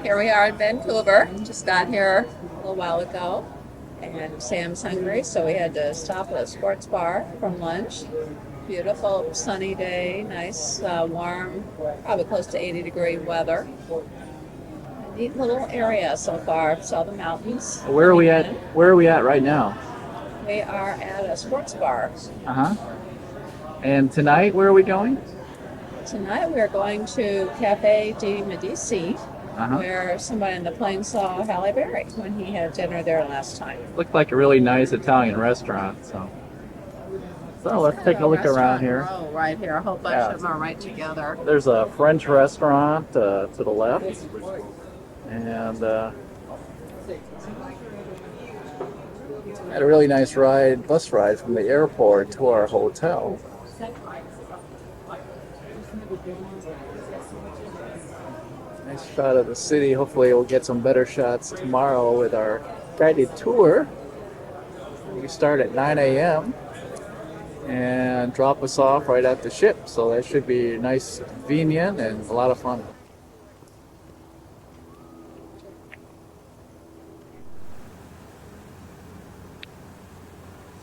Here we are in Vancouver. Just got here a little while ago, and Sam's hungry, so we had to stop at a sports bar from lunch. Beautiful sunny day, nice warm, probably close to 80-degree weather. A neat little area so far. Saw the mountains. Where are we at? Where are we at right now? We are at a sports bar. Uh-huh. And tonight, where are we going? Tonight we are going to Cafe di Medici, Uh-huh. where somebody on the plane saw Halle Berry when he had dinner there last time. Looked like a really nice Italian restaurant. So let's take a look around here. Oh, right here. A whole bunch of them are right together. There's a French restaurant to the left, and had a really nice bus ride from the airport to our hotel. Nice shot of the city. Hopefully we'll get some better shots tomorrow with our guided tour. We start at 9 a.m. and drop us off right at the ship. So that should be nice, convenient, and a lot of fun.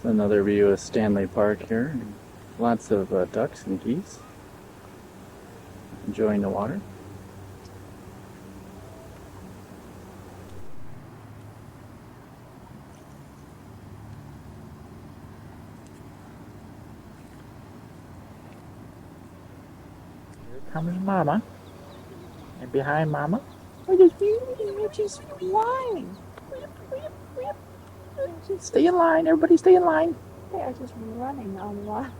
Another view of Stanley Park here. Lots of ducks and geese enjoying the water. Here comes Mama. And behind Mama, she's flying. Stay in line, everybody stay in line. They are just running on water.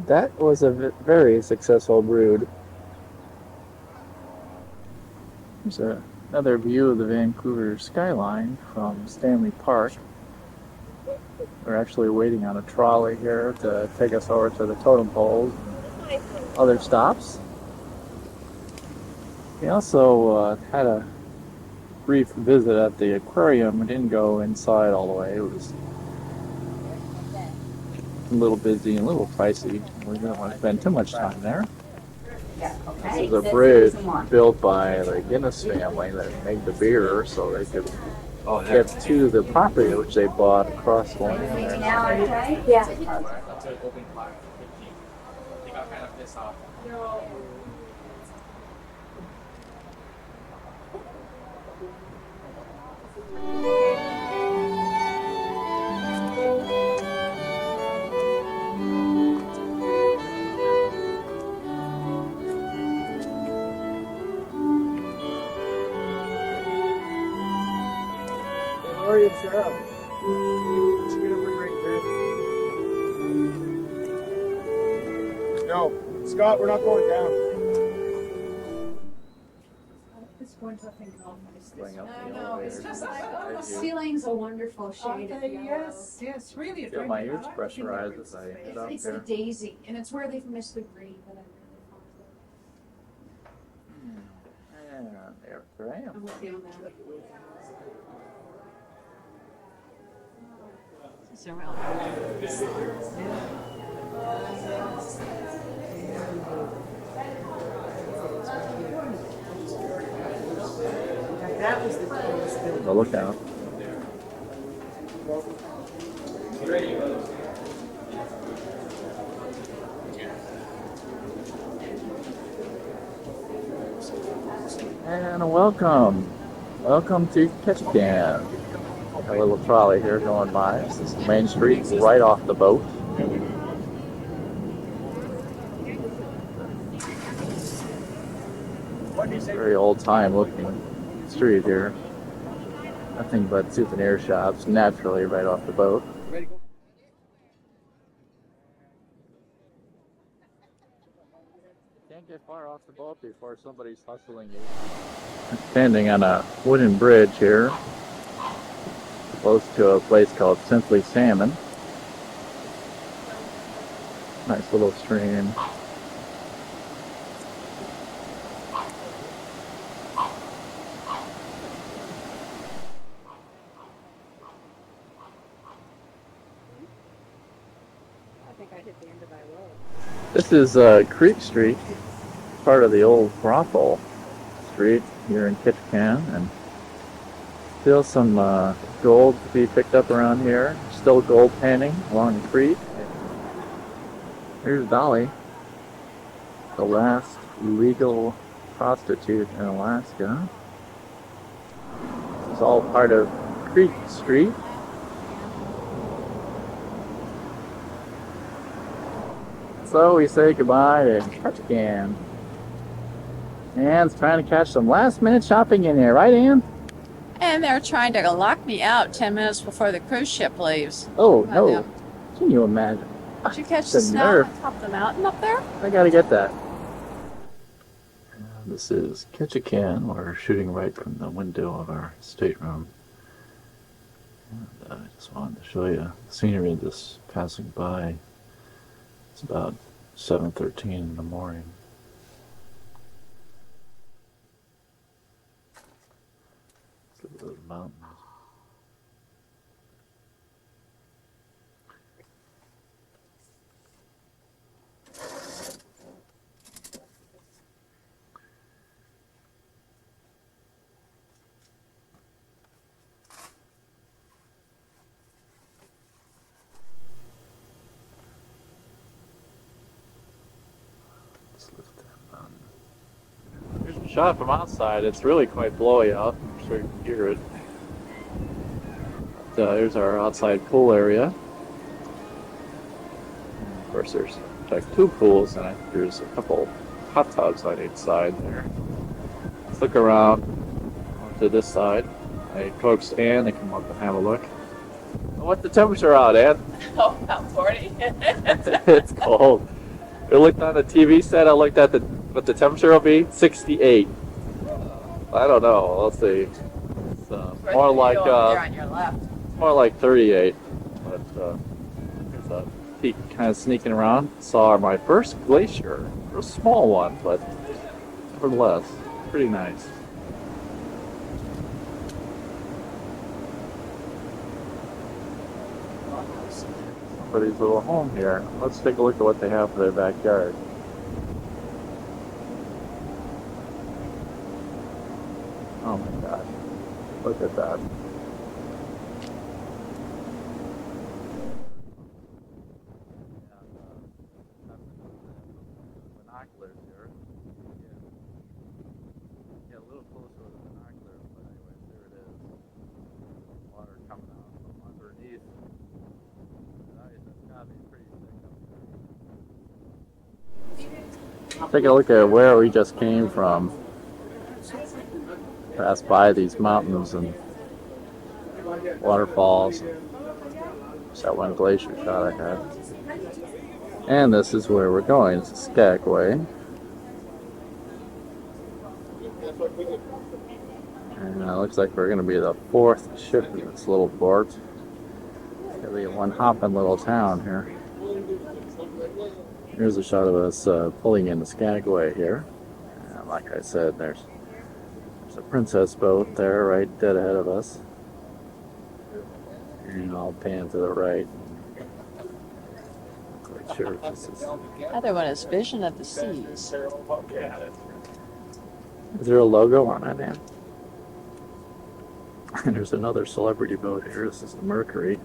That was a very successful brood. Here's another view of the Vancouver skyline from Stanley Park. We're actually waiting on a trolley here to take us over to the totem poles and other stops. We also had a brief visit at the aquarium. We didn't go inside all the way. It was a little busy and a little pricey. We didn't want to spend too much time there. This is a bridge built by the Guinness family that made the beer so they could get to the property which they bought across the land there. Yeah. No, Scott, we're not going down. It's going to think all Going up I the know. It's elevator. just like, oh, the As you ceiling's a wonderful shade of yellow. Yes, yes, really. feel my ears pressurized as I get up It's the there. daisy, and it's where they've missed the green that I really And there I am. I'm with you on that. It's a real That was the coolest building. So look out. And welcome. Welcome to Ketchikan. A little trolley here going by. This is Main Street right off the boat. Very old time looking street here. Nothing but souvenir shops, naturally right off the boat. Can't get far off the boat before somebody's hustling you. Standing on a wooden bridge here, close to a place called Simply Salmon. Nice little stream. I think I hit the end of my road. This is Creek Street. part of the old brothel street here in Ketchikan, and still some gold to be picked up around here. Still gold panning along the creek. Here's Dolly, the last legal prostitute in Alaska. It's all part of Creek Street. So we say goodbye to Ketchikan. Anne's trying to catch some last minute shopping in here, right, Anne? And they're trying to lock me out 10 minutes before the cruise ship leaves. Oh, By no. them. Can you imagine? Did you catch The the snow nerve. on top of the mountain up there? I gotta get that. This is Ketchikan. We're shooting right from the window of our stateroom. And I just wanted to show you the scenery just passing by. It's about 7:13 in the morning. Look at those mountains. Here's a shot from outside. It's really quite blowy out. I'm sure you can hear it. But, here's our outside pool area. And of course, there's like 2 pools, and I think there's a couple hot tubs on each side there. Let's look around to this side. I coaxed Ann to come up and have a look. What's the temperature out, Ann? Oh, about 40. It's cold. I looked on the TV set. I looked at what the temperature will be. 68. I don't know. Let's see. It's more like there on your left. more like 38. But there's a peak kind of sneaking around. Saw my first glacier. A small one, but nevertheless, pretty nice. Somebody's little home here. Let's take a look at what they have for their backyard. Oh my gosh. Look at that. Binoculars here. Get a little closer with the binoculars, but anyway, there it is. Water coming out from underneath. Take a look at where we just came from. Passed by these mountains and waterfalls. Just that one glacier shot I had. And this is where we're going. It's Skagway. And it looks like we're going to be the 4th ship in this little port. It's going to be one hopping little town here. Here's a shot of us pulling into Skagway here. And like I said, there's a princess boat there right dead ahead of us. And I'll pan to the right. Quite sure this is... The other one is Vision of the Seas. Is there a logo on it, Ann? And there's another celebrity boat here. This is the Mercury.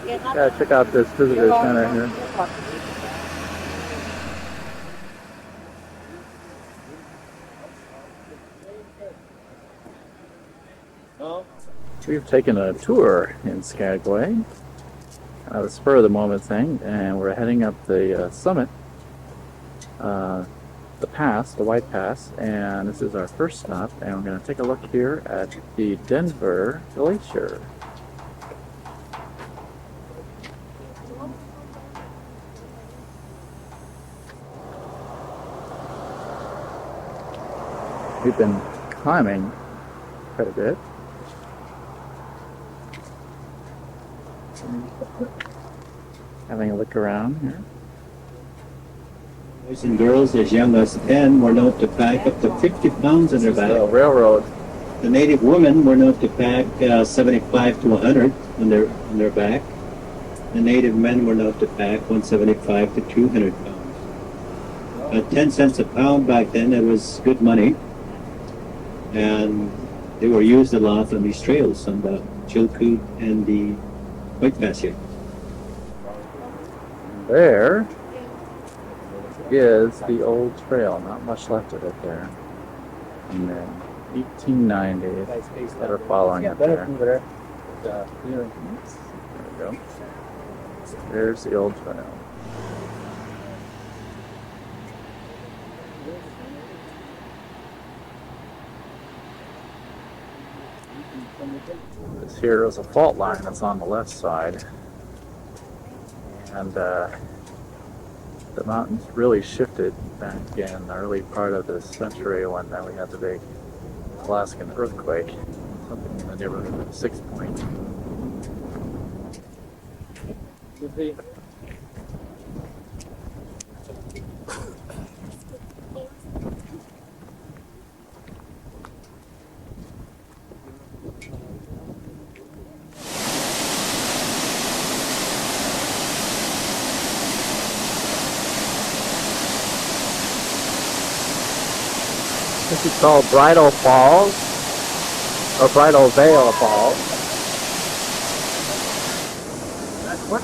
Yeah, check out this visitor center here. We've taken a tour in Skagway, a spur of the moment thing, and we're heading up the summit, the pass, the White Pass, and this is our first stop, and we're going to take a look here at the Denver Glacier. We've been climbing quite a bit. Having a look around here. Boys and girls as young as 10 were known to pack up to 50 pounds in their The back. railroad. The native women were known to pack 75 to 100 on their back. The native men were known to pack 175 to 200 pounds. 10 cents a pound back then. It was good money. And they were used a lot on these trails, on the Chilkoot and the White Glacier. There is the old trail. Not much left of it there. And then 1890, that are following it there. There we go. There's the old trail. This here is a fault line that's on the left side. And the mountains really shifted back in the early part of this century when we had the big Alaskan earthquake, something in the neighborhood of 6 point. This is called Bridal Falls, or Bridal Veil Falls. What?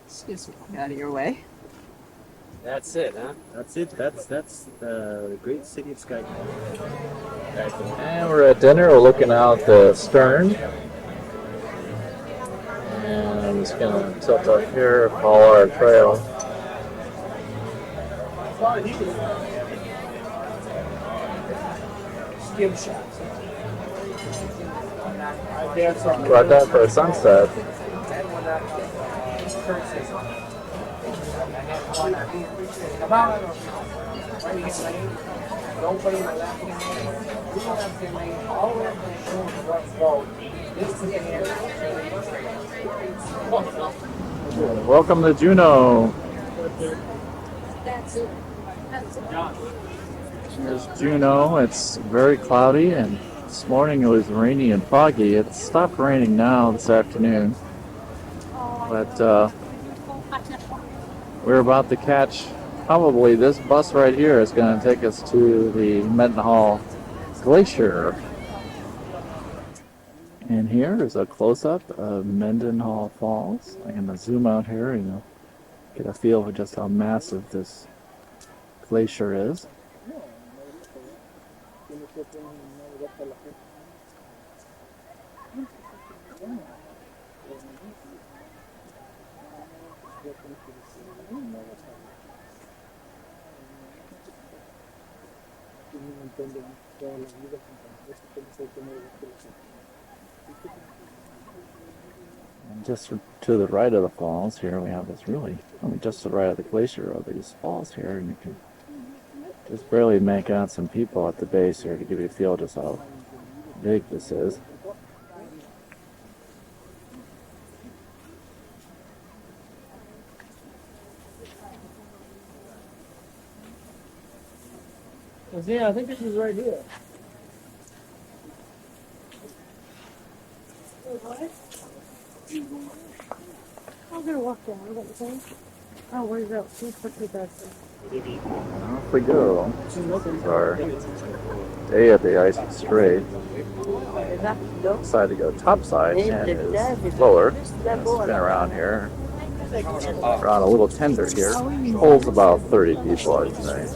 Excuse me, get out of your way. That's it, huh? That's it. That's the great city of Skagway. And we're at dinner. We're looking out the stern. And I'm just gonna tilt up here, follow our trail. Skim shots. Right there for a sunset. Welcome to Juneau. Here's Juneau. It's very cloudy, and this morning it was rainy and foggy. It stopped raining now this afternoon, but we're about to catch probably this bus right here is going to take us to the Mendenhall Glacier. And here is a close-up of Mendenhall Falls. I'm going to zoom out here and get a feel for just how massive this glacier is. And just to the right of the falls here, we have this just to the right of the glacier are these falls here, and you can just barely make out some people at the base here to give you a feel just how big this is. Yeah, I think this is right here. I'm gonna walk down. What you think? Oh, where's that? Let's quickly back there. Off we go. This is our day at the Icy Strait. Decided to go topside, and it's lower. Spin around here. Around a little tender here. Holds about 30 people, I'd say.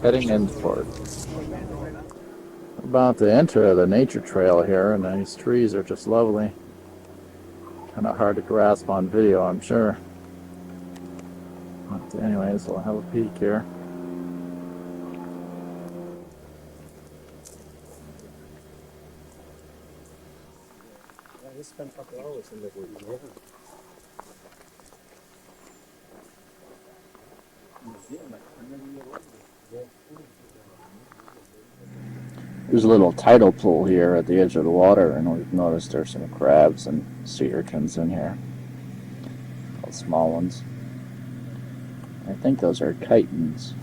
Heading in for it. About to enter the nature trail here, and these trees are just lovely. Kind of hard to grasp on video, I'm sure. But anyways, we'll have a peek here. There's a little tidal pool here at the edge of the water, and we've noticed there's some crabs and sea urchins in here. Little small ones. I think those are chitons.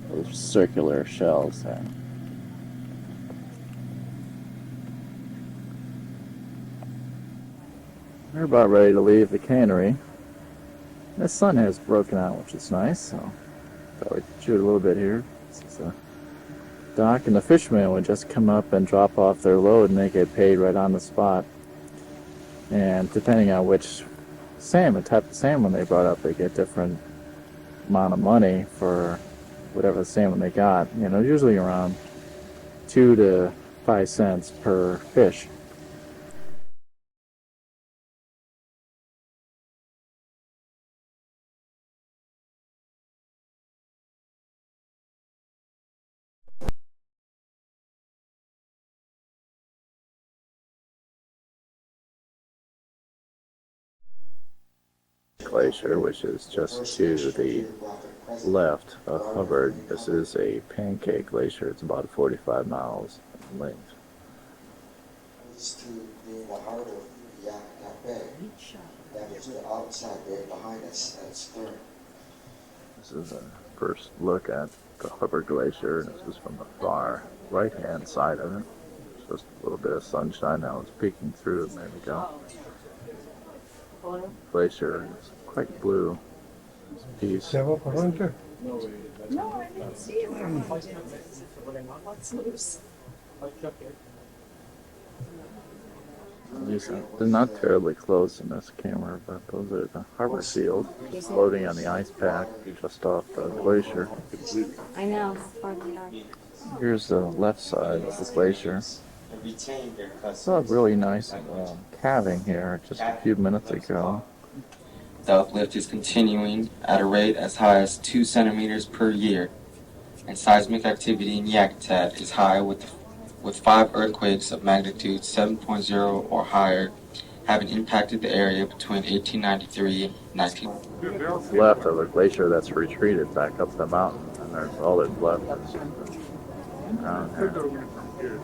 Those circular shells there. We're about ready to leave the cannery. The sun has broken out, which is nice, so thought we'd shoot a little bit here. This is a dock, and the fishermen would just come up and drop off their load, and they get paid right on the spot. And depending on which salmon, type of salmon they brought up, they get different amount of money for whatever salmon they got. You know, usually around 2 to 5 cents per fish. Glacier, which is just to the left of Hubbard. This is a pancake glacier. It's about 45 miles in length. It's to be in the heart of Yak Bay. That is the outside there behind us at stern. This is a first look at the Hubbard Glacier. This is from the far right-hand side of it. Just a little bit of sunshine now. It's peeking through. There we go. Glacier is quite blue. This piece. No, I didn't see it. What's loose? They're not terribly close in this camera, but those are the harbor seals floating on the ice pack just off the glacier. I know. Hardly are. Here's the left side of the glacier. Saw a really nice calving here just a few minutes ago. The uplift is continuing at a rate as high as 2 centimeters per year, and seismic activity in Yakutat is high with 5 earthquakes of magnitude 7.0 or higher having impacted the area between 1893 and 19... Left of the glacier that's retreated back up the mountain, and there's all that's left is down here.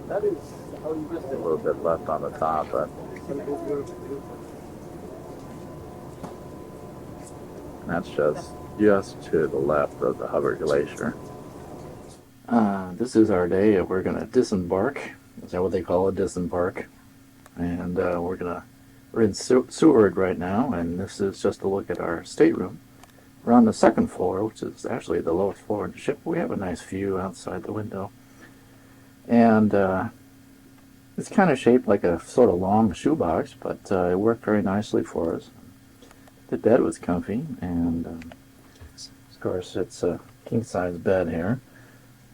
A little bit left on the top, but that's just to the left of the Hubbard Glacier. This is our day. We're gonna disembark. Is that what they call it? Disembark. And we're in Seward right now, and this is just a look at our stateroom. We're on the second floor, which is actually the lowest floor in the ship. We have a nice view outside the window. And it's kind of shaped like a sort of long shoebox, but it worked very nicely for us. The bed was comfy, and of course it's a king-size bed here.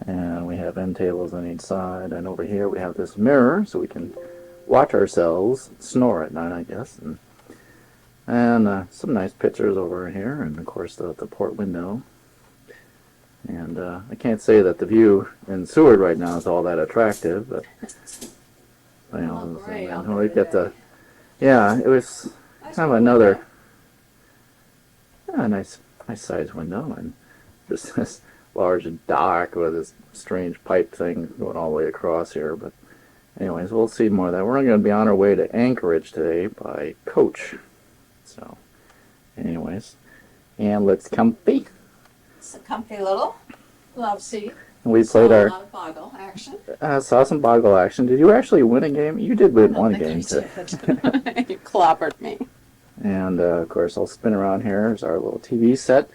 And we have end tables on each side, and over here we have this mirror so we can watch ourselves snore at night, I guess. And some nice pictures over here, and of course the port window. And I can't say that the view in Seward right now is all that attractive, but you know, when we get the, yeah, it was kind of another nice size window, and just this large dock with this strange pipe thing going all the way across here. But anyways, we'll see more of that. We're going to be on our way to Anchorage today by coach. So anyways, and let's comfy. It's a comfy little love seat. And we played A lot of boggle action. saw some boggle action. Did you actually win a game? You did win one game too. You clobbered me. And of course, I'll spin around here. Here's our little TV set.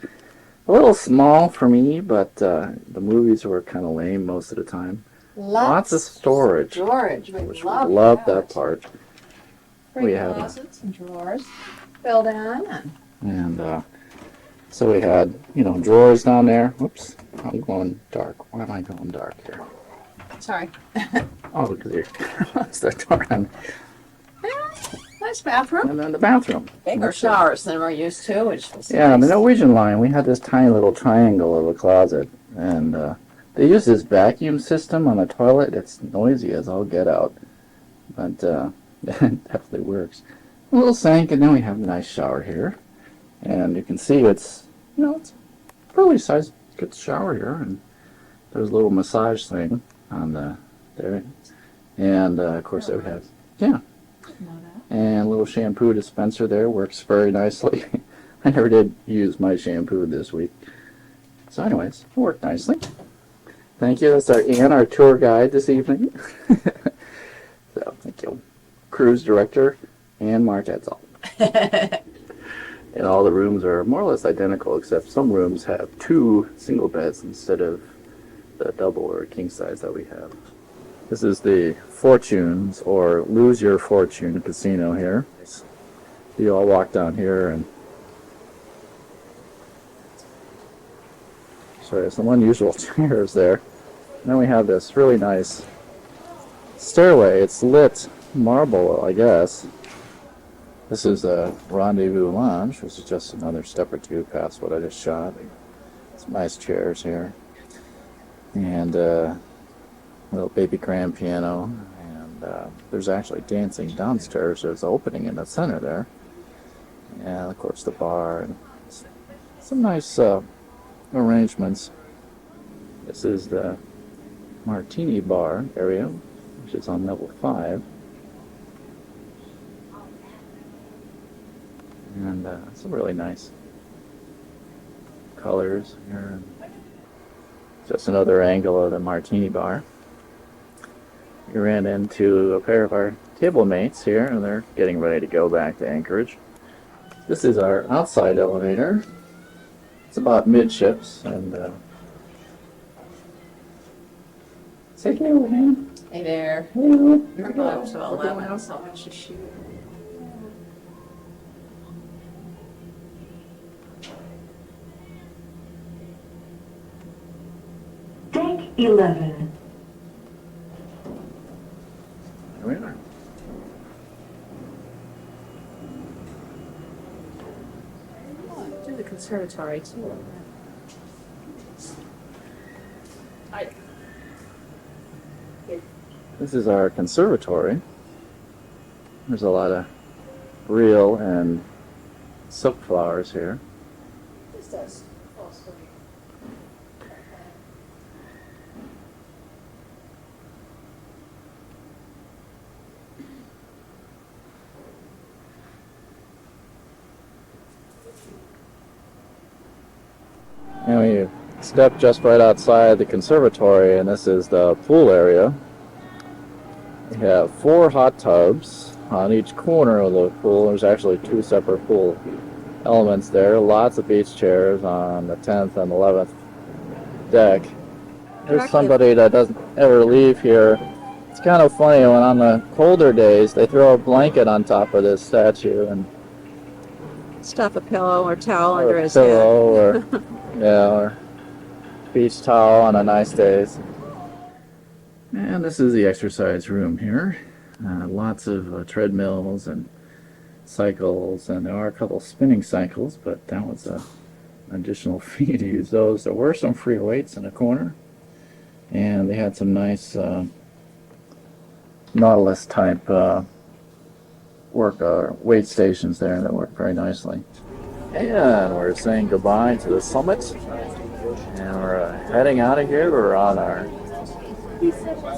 A little small for me, but the movies were kind of lame most of the time. Lots of storage. Which we love that part. Great closets and drawers filled in. And so we had, you know, drawers down there. Whoops, I'm going dark. Why am I going dark here? Sorry. Oh, there's the door on. Nice bathroom. And then the bathroom. Bigger showers than we're used to, which was Yeah, on the nice. Norwegian line, we had this tiny little triangle of a closet, and they use this vacuum system on the toilet. It's noisy as all get out, but it definitely works. A little sink, and then we have a nice shower here, and you can see it's, you know, it's fairly get the shower here, and there's a little massage thing on there, and of course they would have and a little shampoo dispenser there, works very nicely. I never did use my shampoo this week, so anyways, it worked nicely. Thank you. That's our tour guide this evening. So thank you, cruise director Ann Martetzel. And all the rooms are more or less identical, except some rooms have 2 single beds instead of the double or king size that we have. This is the Fortunes, or Lose Your Fortune casino here. You all walk down here and so there's some unusual chairs there. And then we have this really nice stairway. It's lit marble, I guess. This is a Rendezvous Lounge, which is just another step or two past what I just shot. Some nice chairs here. And little baby grand piano. And there's actually dancing downstairs. There's an opening in the center there. And of course the bar. And some nice arrangements. This is the Martini bar area, which is on level 5. And some really nice colors here. Just another angle of the Martini bar. We ran into a pair of our table mates here, and they're getting ready to go back to Anchorage. This is our outside elevator. It's about midships, and say hello, man. Hey there. Hello. We're going up to 11, so much to shoot. Deck 11. There we are. Oh, do the conservatory too. This is our conservatory. There's a lot of real and silk flowers here. This does fall asleep. And we step just right outside the conservatory, and this is the pool area. We have 4 hot tubs on each corner of the pool. There's actually 2 separate pool elements there. Lots of beach chairs on the 10th and 11th deck. There's somebody that doesn't ever leave here. It's kind of funny when on the colder days they throw a blanket on top of this statue and Stuff a pillow or towel or under a his head. pillow or or beach towel on a nice days. And this is the exercise room here. Lots of treadmills and cycles, and there are a couple spinning cycles, but that was an additional fee to use those. There were some free weights in the corner, and they had some nice Nautilus type weight stations there that work very nicely. And we're saying goodbye to the summit, and we're heading out of here. We're on our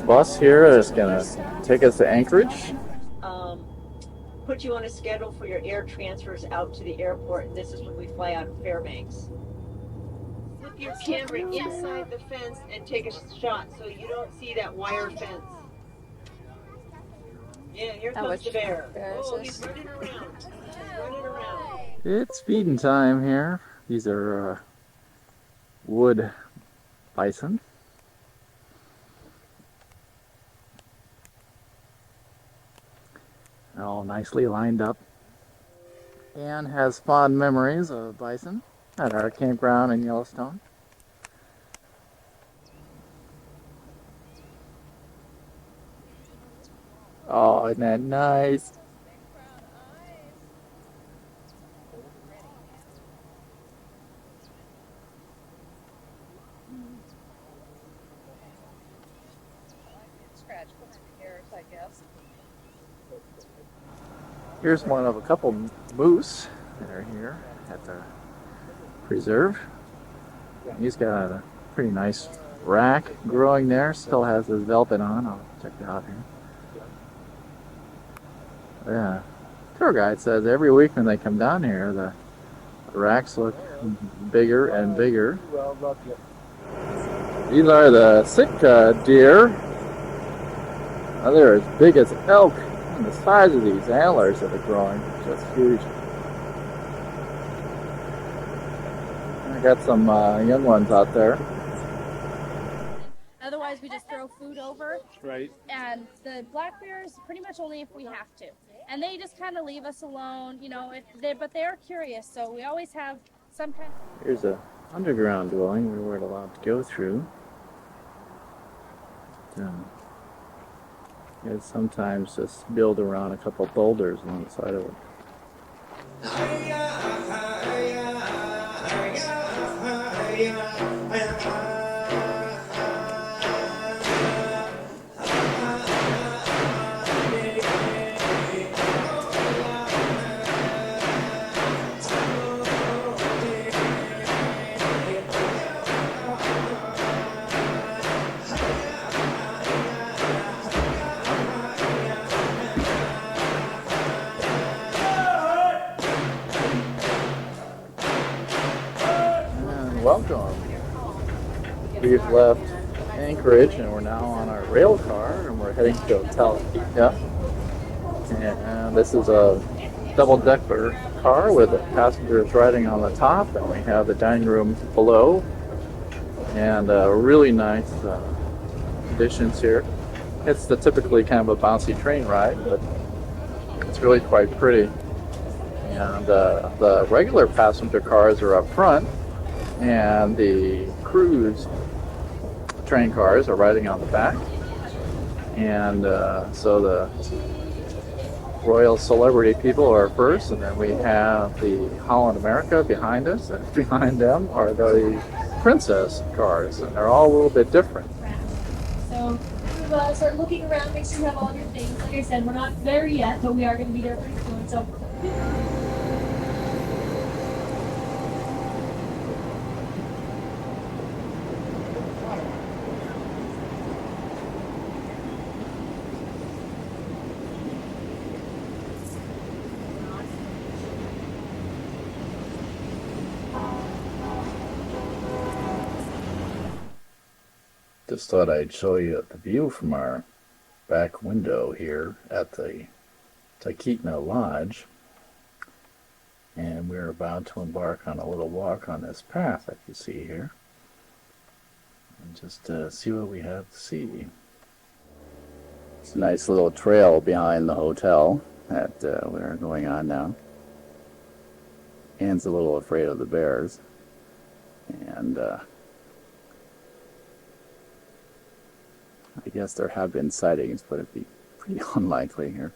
bus here that's gonna take us to Anchorage. Put you on a schedule for your air transfers out to the airport, and this is when we fly out of Fairbanks. Flip your camera inside the fence and take a shot so you don't see that wire fence. Yeah, here comes the bear. Oh, he's running around. He's running around. It's feeding time here. These are wood bison. They're all nicely lined up. Anne has fond memories of bison at our campground in Yellowstone. Oh, isn't that nice? Here's one of a couple moose that are here at the preserve. He's got a pretty nice rack growing there. Still has his velvet on. I'll check it out here. Yeah. Tour guide says every week when they come down here, the racks look bigger and bigger. These are the Sitka deer. Now they're as big as elk. And the size of these antlers that are growing is just huge. I got some young ones out there. Otherwise, we just throw food over. Right. And the black bears, pretty much only if we have to. And they just kind of leave us alone, you know, but they are curious, so we always have some kind of... Here's a underground dwelling we weren't allowed to go through. You sometimes just build around a couple boulders on the side of it. Welcome. We've left Anchorage and we're now on our rail car and we're heading to Ketchikan. And this is a double-decker car with the passengers riding on the top, and we have the dining room below, and really nice conditions here. It's the typically kind of a bouncy train ride, but it's really quite pretty. And the regular passenger cars are up front, and the cruise train cars are riding on the back. And so the royal celebrity people are first, and then we have the Holland America behind us, and behind them are the princess cars, and they're all a little bit different. So start looking around, make sure you have all your things. Like I said, we're not there yet, but we are going to be there pretty soon. So. Just thought I'd show you the view from our back window here at the Ketchikan Lodge. And we're about to embark on a little walk on this path that you see here. And just see what we have to see. It's a nice little trail behind the hotel that we're going on now. Anne's a little afraid of the bears. And I guess there have been sightings, but it'd be pretty unlikely here.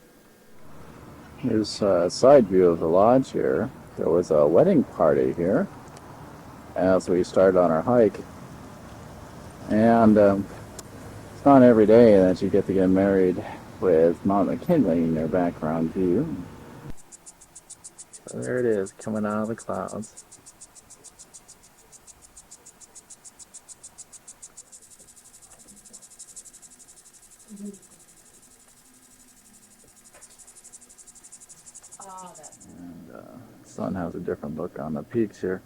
Here's a side view of the lodge here. There was a wedding party here as we started on our hike. And it's not every day that you get to get married with Mount McKinley in your background view. So there it is, coming out of the clouds. And the sun has a different look on the peaks here.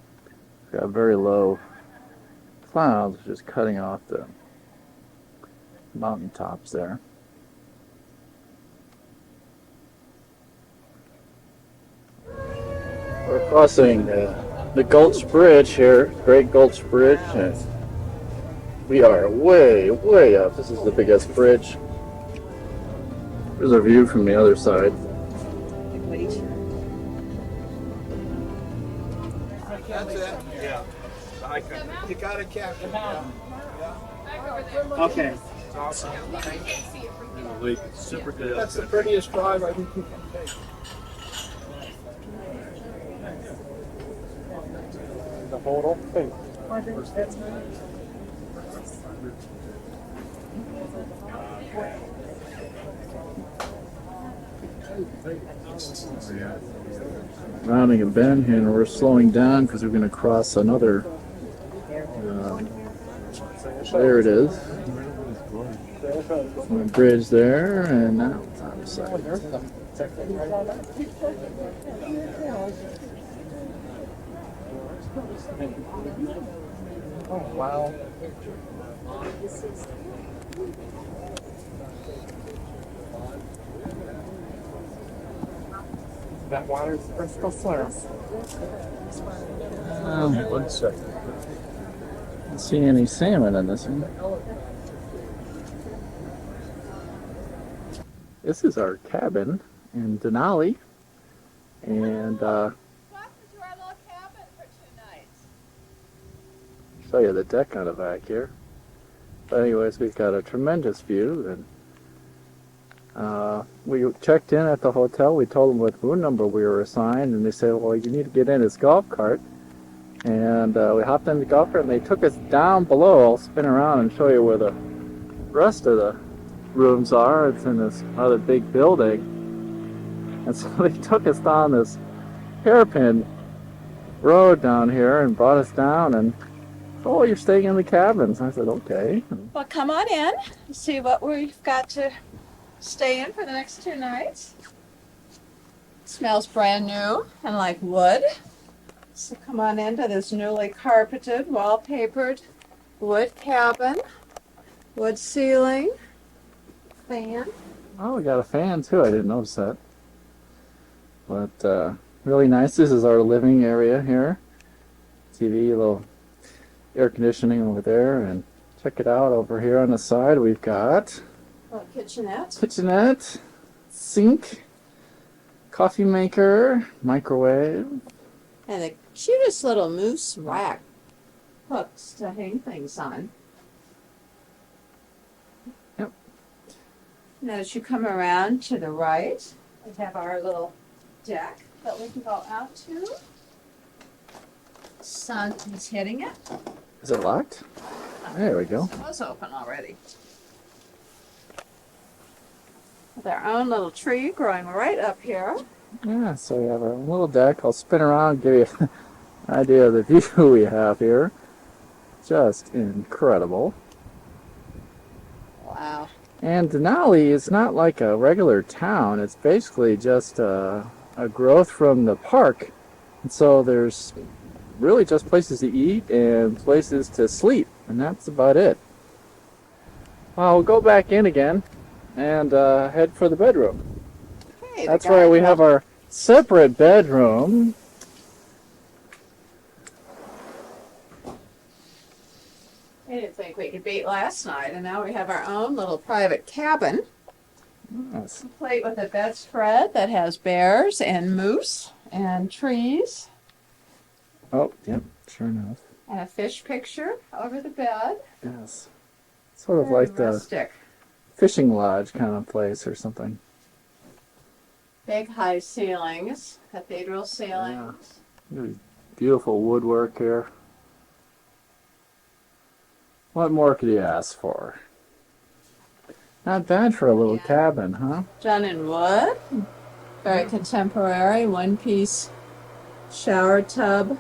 We've got very low clouds just cutting off the mountain tops there. We're crossing the Gulch Bridge here, Great Gulch Bridge, and we are way, way up. This is the biggest bridge. There's a view from the other side. That's it. Yeah. You gotta capture it. Okay. Awesome. Super good. That's the prettiest drive I think you can take. The whole thing. Rounding a bend here, and we're slowing down because we're going to cross another There it is. Bridge there, and now it's on the side. Oh, wow. That water's crystal clear. 1 second. Don't see any salmon in this one. This is our cabin in Denali, and Welcome to our little cabin for 2 nights. show you the deck on the back here. But anyways, we've got a tremendous view, and we checked in at the hotel. We told them what room number we were assigned, and they said, well, you need to get in this golf cart. And we hopped in the golf cart, and they took us down below. I'll spin around and show you where the rest of the rooms are. It's in this other big building. And so they took us down this hairpin road down here and brought us down, and oh, you're staying in the cabins. I said, okay. Well, come on in and see what we've got to stay in for the next 2 nights. Smells brand new and like wood. So come on into this newly carpeted, wallpapered wood cabin. Wood ceiling. Fan. Oh, we got a fan too. I didn't notice that. But really nice. This is our living area here. TV, a little air conditioning over there, and check it out over here on the side. We've got Little kitchenette, sink, coffee maker, microwave. And the cutest little moose rack hooks to hang things on. Yep. And as you come around to the right, we have our little deck that we can go out to. Sun is hitting it. Is it locked? There we go. It was open already. With our own little tree growing right up here. Yeah, so we have our little deck. I'll spin around and give you an idea of the view we have here. Just incredible. Wow. And Denali is not like a regular town. It's basically just a growth from the park. And so there's really just places to eat and places to sleep. And that's about it. Well, we'll go back in again and head for the bedroom. Hey, That's right, we have our separate bedroom. I didn't think we could beat last night, and now we have our own little private cabin. Yes. Complete with a bedspread that has bears and moose and trees. Oh, yep, sure enough. And a fish picture over the bed. Yes. Sort of Very like the rustic. fishing lodge kind of place or something. Big high ceilings, cathedral ceilings. Really beautiful woodwork here. What more could you ask for? Not bad for a little cabin, huh? Done in wood. Very contemporary, one-piece shower tub.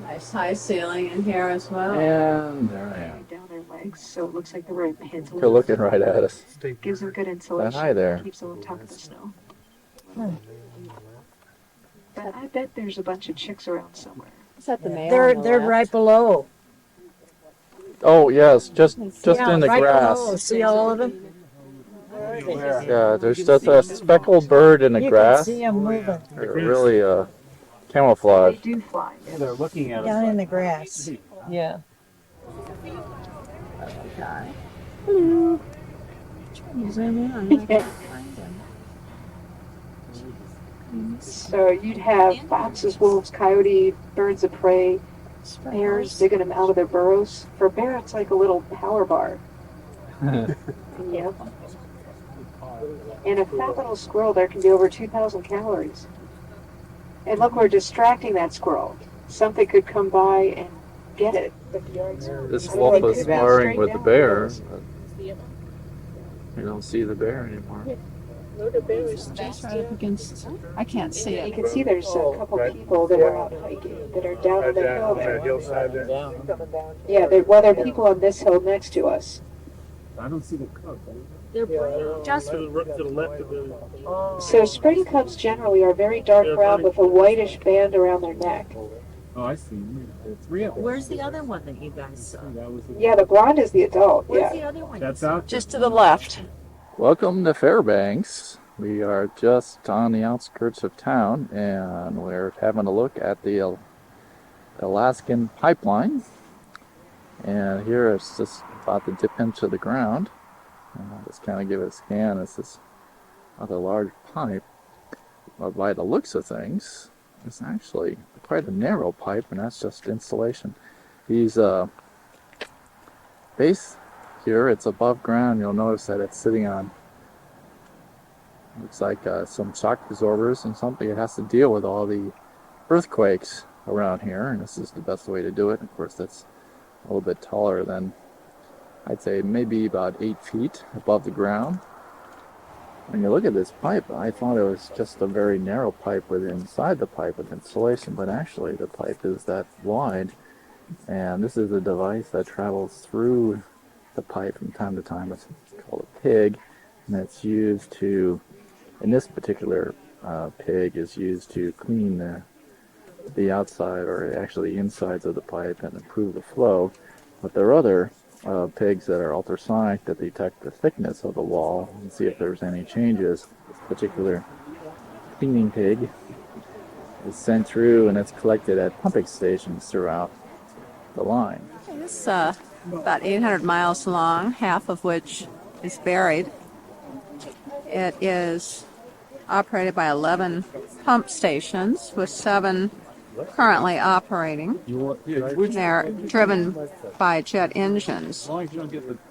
Nice high ceiling in here as well. And there I am. Down their legs, so it looks like they're right ahead to You're looking right at us. Gives them good insulation. Hi there. Keeps them on top of the snow. But I bet there's a bunch of chicks around somewhere. Is that the male? They're right below. Oh, yes, just Yeah, in the right grass. below. See all of them? Yeah, there's just a speckled bird in the You grass. can see them moving They're really camouflage. They do fly. They're looking at us. down in the grass. Yeah. Hello. Zoom in on that. So you'd have foxes, wolves, coyote, birds of prey, bears digging them out of their burrows. For a bear, it's like a little power bar. Yep. And a fat little squirrel there can be over 2,000 calories. And look, we're distracting that squirrel. Something could come by and get it. But the yards are, This I mean, wolf they is could go sparring straight with the down bear. there. But you don't see the bear anymore. Just right up against. I can't see You it. can see there's a couple people that are out hiking that are down on the hill there. hillside there. Yeah, well, there are people on this hill next to us. I don't see the cup. They're burning. Just To the left of the. So spring cubs generally are very dark brown with a whitish band around their neck. Oh, I see. Three of them. where's the other one that you guys saw? Yeah, the blonde is the adult. Where's Yeah. the other one? That's out. Just to the left. Welcome to Fairbanks. We are just on the outskirts of town, and we're having a look at the Alaskan pipeline. And here it's just about to dip into the ground. And I'll just kind of give it a scan. It's this rather large pipe. But by the looks of things, it's actually quite a narrow pipe, and that's just insulation. These base here, it's above ground. You'll notice that it's sitting on, looks like some shock absorbers and something. It has to deal with all the earthquakes around here, and this is the best way to do it. Of course, that's a little bit taller than, I'd say maybe about 8 feet above the ground. When you look at this pipe, I thought it was just a very narrow pipe with inside the pipe with insulation, but actually the pipe is that wide, and this is a device that travels through the pipe from time to time. It's called a pig, and it's used to, in this particular pig, is used to clean the outside, or actually insides of the pipe, and improve the flow. But there are other pigs that are ultrasonic that detect the thickness of the wall and see if there's any changes. This particular cleaning pig is sent through, and it's collected at pumping stations throughout the line. It's about 800 miles long, half of which is buried. It is operated by 11 pump stations with 7 currently operating. They're driven by jet engines.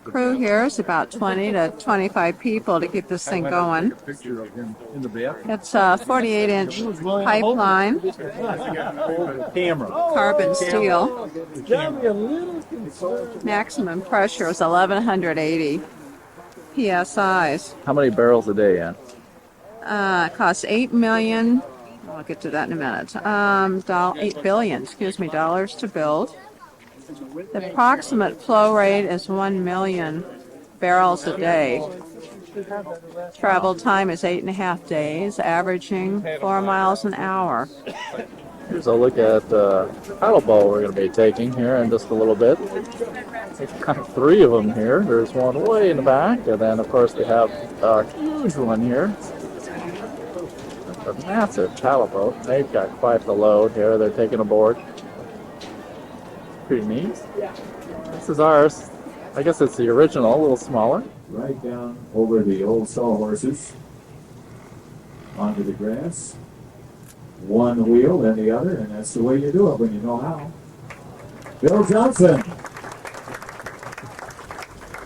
Crew here is about 20 to 25 people to keep this thing going. It's a 48-inch pipeline, carbon steel. Maximum pressure is 1180 psi's. How many barrels a day, Ann? It costs $8 million. I'll get to that in a minute. $8 billion, dollars to build. The approximate flow rate is 1 million barrels a day. Travel time is 8.5 days, averaging 4 miles an hour. Here's a look at the paddle boat we're going to be taking here in just a little bit. We've got 3 of them here. There's one way in the back, and then of course we have a huge one here. A massive paddle boat. They've got quite the load here they're taking aboard. Pretty neat. This is ours. I guess it's the original, a little smaller. Right down over the old sawhorses onto the grass. One wheel, then the other, and that's the way you do it when you know how. Bill Johnson.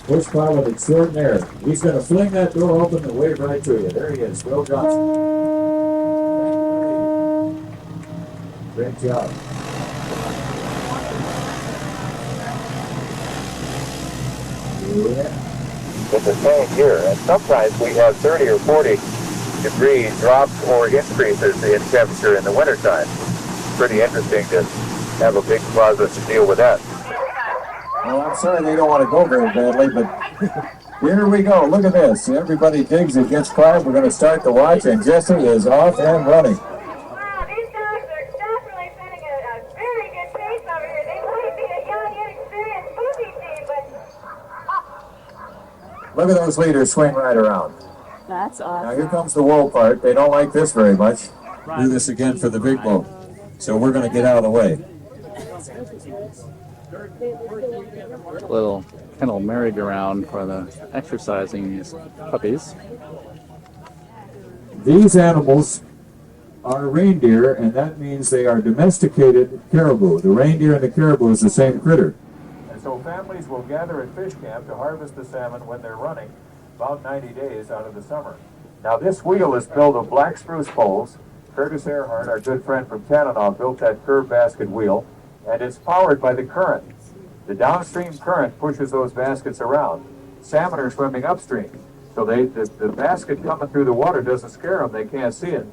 Push pilot extraordinaire. He's going to fling that door open and wave right to you. There he is, Bill Johnson. Great job. It's the same here, and sometimes we have 30 or 40 degree drops or increases in temperature in the wintertime. Pretty interesting to have a big closet to deal with that. Well, I'm sorry they don't want to go very badly, but here we go. Look at this. Everybody digs, it gets quiet. We're going to start the watch, and Jesse is off and running. Look at those leaders swing right around. That's awesome. Now here comes the wool part. They don't like this very much. Do this again for the big boat. So we're going to get out of the way. Little kennel merry-go-round for the exercising these puppies. These animals are reindeer, and that means they are domesticated caribou. The reindeer and the caribou is the same critter. And so families will gather at fish camp to harvest the salmon when they're running, about 90 days out of the summer. Now this wheel is built of black spruce poles. Curtis Earhart, our good friend from Tanana, built that curved basket wheel, and it's powered by the current. The downstream current pushes those baskets around. Salmon are swimming upstream. So the basket coming through the water doesn't scare them. They can't see it.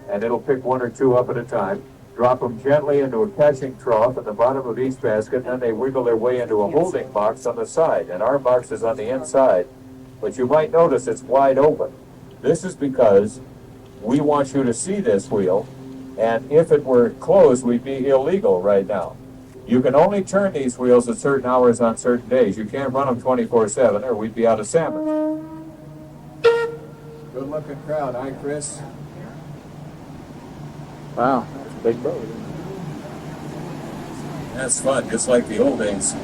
And it'll pick one or two up at a time, drop them gently into a catching trough at the bottom of each basket, and then they wiggle their way into a holding box on the side. And our box is on the inside, but you might notice it's wide open. This is because we want you to see this wheel, and if it were closed, we'd be illegal right now. You can only turn these wheels at certain hours on certain days. You can't run them 24/7 or we'd be out of salmon. Good looking crowd, hi Chris? Wow, that's a big boat. That's fun, just like the old days.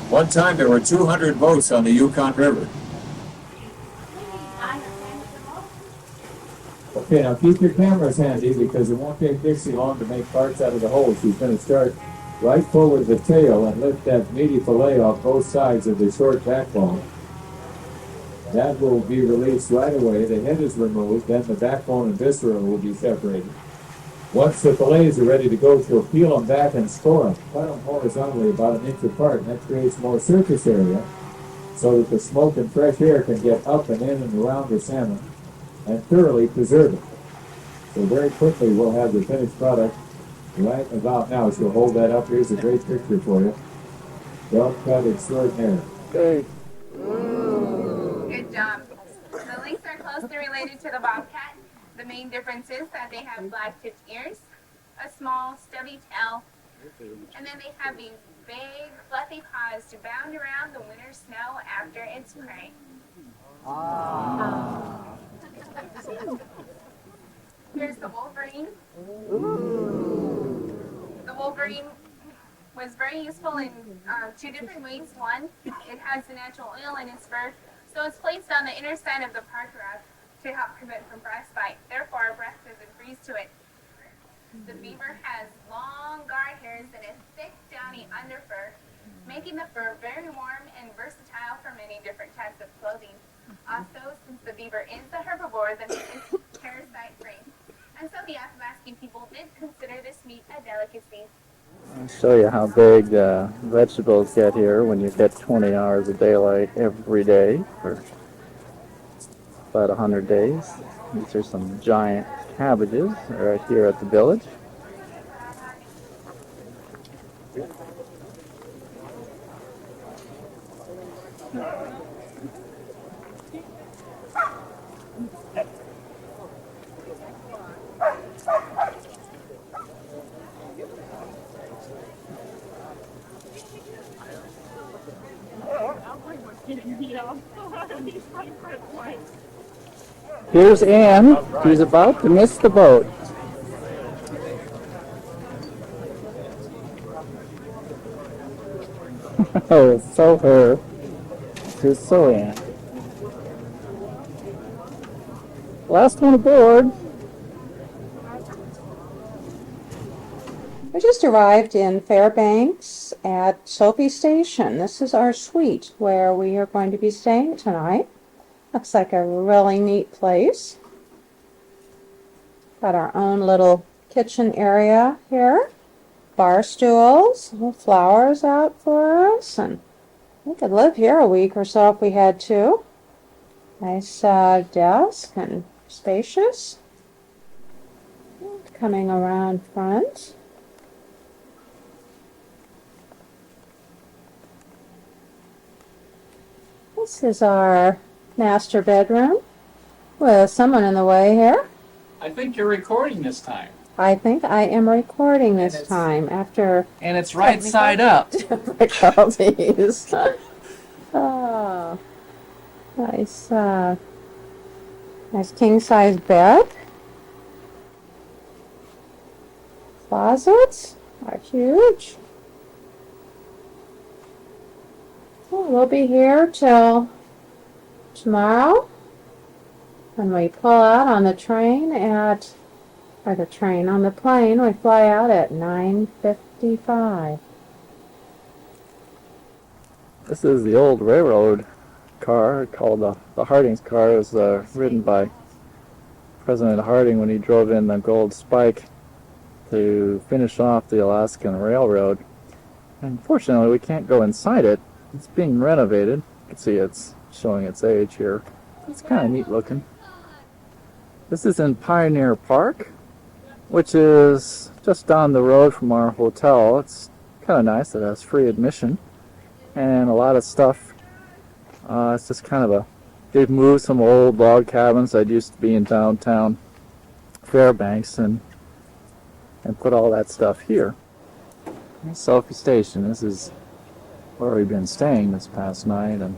One time there were 200 boats on the Yukon River. Okay, now keep your cameras handy because it won't take Dixie long to make parts out of the hole. She's going to start right forward the tail and lift that meaty fillet off both sides of the short backbone. That will be released right away. The head is removed, then the backbone and viscera will be separated. Once the fillets are ready to go, she'll peel them back and store them. Cut them horizontally about an inch apart, and that creates more surface area so that the smoke and fresh air can get up and in and around the salmon and thoroughly preserve it. So very quickly we'll have the finished product right about now. She'll hold that up. Here's a great picture for you. Well cut extraordinaire. Okay. Good job. The lynx are closely related to the bobcat. The main difference is that they have black-tipped ears, a small, stubby tail, and then they have these big, fluffy paws to bound around the winter snow after its prey. Here's the wolverine. The wolverine was very useful in two different ways. One, it has the natural oil in its fur, so it's placed on the inner side of the park rug to help prevent from frostbite. Therefore, our breath doesn't freeze to it. The beaver has long guard hairs and a thick, downy underfur, making the fur very warm and versatile for many different types of clothing. Also, since the beaver is a herbivore, the meat is parasite-free. And so the Alaskan people did consider this meat a delicacy. I'll show you how big vegetables get here when you get 20 hours of daylight every day for about 100 days. These are some giant cabbages right here at the village. Here's Anne. She's about to miss the boat. Oh, it's so her. It's so Anne. Last one aboard. We just arrived in Fairbanks at Sophie Station. This is our suite where we are going to be staying tonight. Looks like a really neat place. Got our own little kitchen area here. Bar stools, little flowers out for us, and we could live here a week or so if we had to. Nice desk and spacious. Coming around front. This is our master bedroom with someone in the way here. I think you're recording this time. I think I am recording this time after... And it's right side up. difficulties. Oh, nice, nice king-size bed. Closets are huge. Well, we'll be here till tomorrow when we pull out on the train at, or the train, on the plane, we fly out at 9:55. This is the old railroad car called the Harding's car. It was ridden by President Harding when he drove in the Gold Spike to finish off the Alaskan Railroad. Unfortunately, we can't go inside it. It's being renovated, can see it's showing its age here. It's kind of neat looking. This is in Pioneer Park, which is just down the road from our hotel. It's kind of nice. It has free admission and a lot of stuff. It's just kind of they've moved some old log cabins that used to be in downtown Fairbanks and put all that stuff here. Selfie Station. This is where we've been staying this past night, and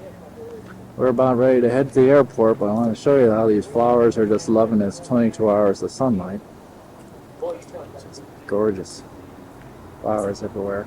we're about ready to head to the airport, but I want to show you how these flowers are just loving this 22 hours of sunlight. Just gorgeous flowers everywhere.